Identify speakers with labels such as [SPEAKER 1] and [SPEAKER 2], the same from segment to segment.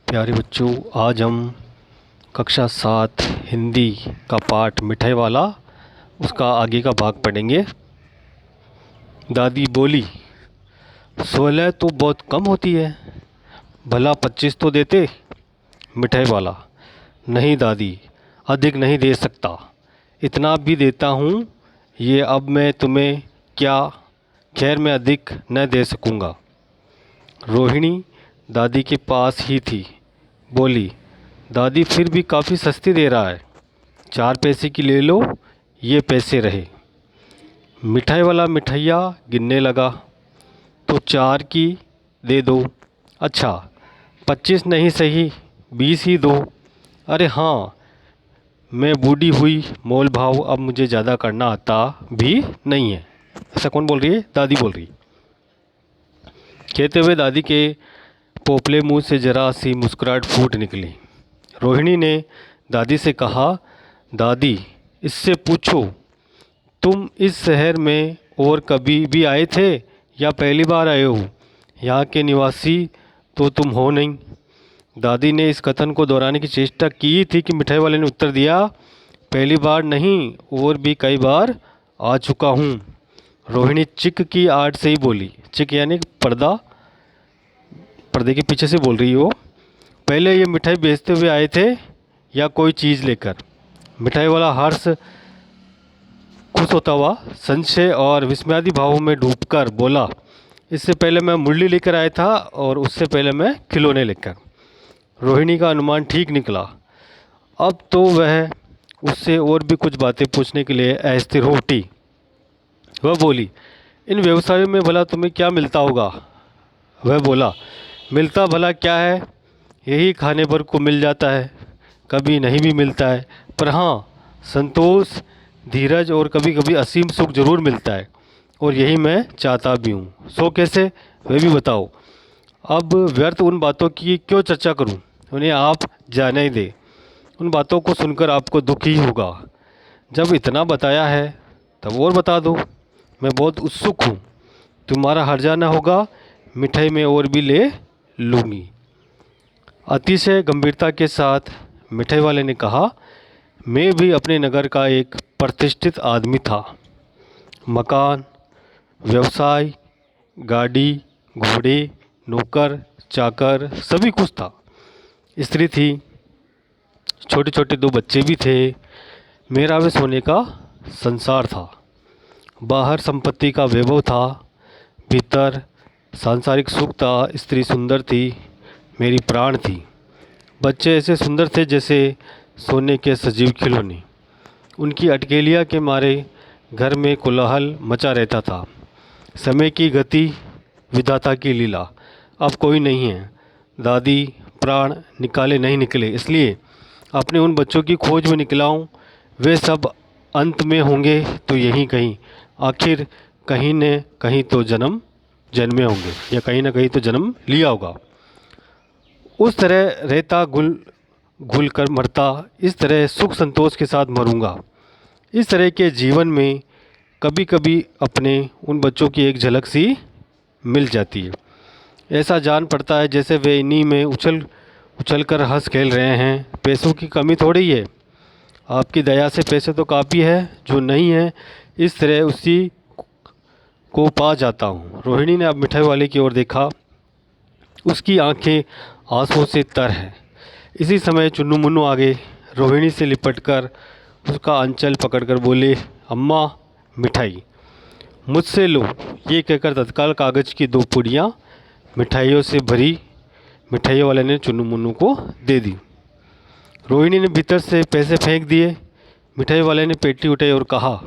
[SPEAKER 1] प्यारे बच्चों, आज हम कक्षा 7 हिंदी का पाठ मिठाई वाला उसका आगे का भाग पढ़ेंगे। दादी बोली, 16 तो बहुत कम होती है, भला 25 तो देते। मिठाई वाला, नहीं दादी, अधिक नहीं दे सकता, इतना भी देता हूँ। ये अब मैं तुम्हें क्या, खैर मैं अधिक न दे सकूँगा। रोहिणी दादी के पास ही थी, बोली, दादी फिर भी काफ़ी सस्ती दे रहा है, 4 पैसे की ले लो, ये पैसे रहे। मिठाई वाला मिठाइयाँ गिनने लगा, तो 4 की दे दो। अच्छा, 25 नहीं सही, 20 ही दो। अरे हाँ, मैं बूढ़ी हुई, मोल भाव अब मुझे ज़्यादा करना आता भी नहीं है। ऐसा कौन बोल रही है? दादी बोल रही। कहते हुए दादी के पोपले मुंह से जरा सी मुस्कुराहट फूट निकली। रोहिणी ने दादी से कहा, दादी इससे पूछो, तुम इस शहर में और कभी भी आए थे या पहली बार आए हो? यहाँ के निवासी तो तुम हो नहीं। दादी ने इस कथन को दोहराने की चेष्टा की थी कि मिठाई वाले ने उत्तर दिया, पहली बार नहीं, और भी कई बार आ चुका हूँ। रोहिणी चिक की आड़ से ही बोली। चिक यानी पर्दा, पर्दे के पीछे से बोल रही हो। पहले ये मिठाई बेचते हुए आए थे या कोई चीज़ लेकर? मिठाई वाला हर्ष खुश होता हुआ संशय और विस्मयादि भावों में डूबकर बोला, इससे पहले मैं मुरली लेकर आया था और उससे पहले मैं खिलौने लेकर। रोहिणी का अनुमान ठीक निकला। अब तो वह उससे और भी कुछ बातें पूछने के लिए अस्थिर हो उठी। वह बोली, इन व्यवसायों में भला तुम्हें क्या मिलता होगा? वह बोला, मिलता भला क्या है, यही खाने भर को मिल जाता है, कभी नहीं भी मिलता है, पर हाँ, संतोष, धीरज और कभी कभी असीम सुख जरूर मिलता है, और यही मैं चाहता भी हूँ। सो कैसे, वह भी बताओ। अब व्यर्थ उन बातों की क्यों चर्चा करूँ, उन्हें आप जाने ही दे। उन बातों को सुनकर आपको दुख ही होगा। जब इतना बताया है तब और बता दो, मैं बहुत उत्सुक हूँ। तुम्हारा हर्जा न होगा, मिठाई में और भी ले लूँगी। अतिशय गंभीरता के साथ मिठाई वाले ने कहा, मैं भी अपने नगर का एक प्रतिष्ठित आदमी था। मकान, व्यवसाय, गाड़ी, घोड़े, नौकर, चाकर, सभी कुछ था। स्त्री थी, छोटे छोटे 2 बच्चे भी थे। मेरा वे सोने का संसार था। बाहर संपत्ति का वैभव था, भीतर सांसारिक सुख था। स्त्री सुंदर थी, मेरी प्राण थी। बच्चे ऐसे सुंदर थे जैसे सोने के सजीव खिलौने। उनकी अटकेलियाँ के मारे घर में कोलाहल मचा रहता था। समय की गति, विधाता की लीला, अब कोई नहीं है। दादी प्राण निकाले नहीं निकले, इसलिए अपने उन बच्चों की खोज में निकला हूँ। वे सब अंत में होंगे तो यहीं कहीं, आखिर कहीं न कहीं तो जन्मे होंगे, या कहीं ना कहीं तो जन्म लिया होगा। उस तरह रहता, घुल कर मरता, इस तरह सुख संतोष के साथ मरूंगा। इस तरह के जीवन में कभी कभी अपने उन बच्चों की एक झलक सी मिल जाती है। ऐसा जान पड़ता है जैसे वे इन्हीं में उछल उछल कर हंस खेल रहे हैं। पैसों की कमी थोड़ी है, आपकी दया से पैसे तो काफ़ी है, जो नहीं है इस तरह उसी को पा जाता हूँ। रोहिणी ने अब मिठाई वाले की ओर देखा, उसकी आंखें आंसुओं से तर हैं। इसी समय चुन्नू मुन्नू आ गए। रोहिणी से लिपटकर उसका अंचल पकड़कर बोले, अम्मा मिठाई। मुझसे लो, ये कहकर तत्काल कागज़ की 2 पुड़ियाँ मिठाइयों से भरी मिठाई वाले ने चुन्नू मुन्नू को दे दी। रोहिणी ने भीतर से पैसे फेंक दिए। मिठाई वाले ने पेटी उठाई और कहा,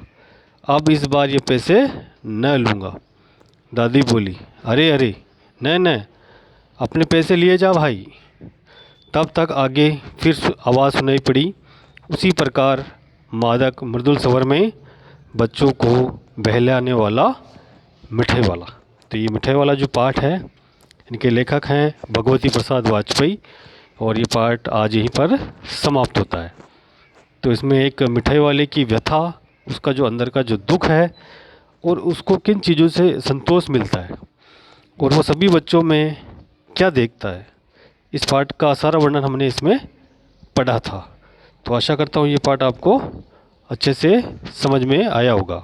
[SPEAKER 1] अब इस बार ये पैसे न लूँगा। दादी बोली, अरे अरे, न न, अपने पैसे लिए जा भाई। तब तक आगे फिर आवाज़ सुनाई पड़ी, उसी प्रकार मादक मृदुल स्वर में, बच्चों को बहलाने वाला मिठाई वाला। तो ये मिठाई वाला जो पाठ है, इनके लेखक हैं भगवती प्रसाद वाजपेयी, और ये पाठ आज यहीं पर समाप्त होता है। तो इसमें एक मिठाई वाले की व्यथा, उसका जो अंदर का जो दुख है, और उसको किन चीज़ों से संतोष मिलता है, और वो सभी बच्चों में क्या देखता है, इस पाठ का सारा वर्णन हमने इसमें पढ़ा था। तो आशा करता हूँ ये पाठ आपको अच्छे से समझ में आया होगा।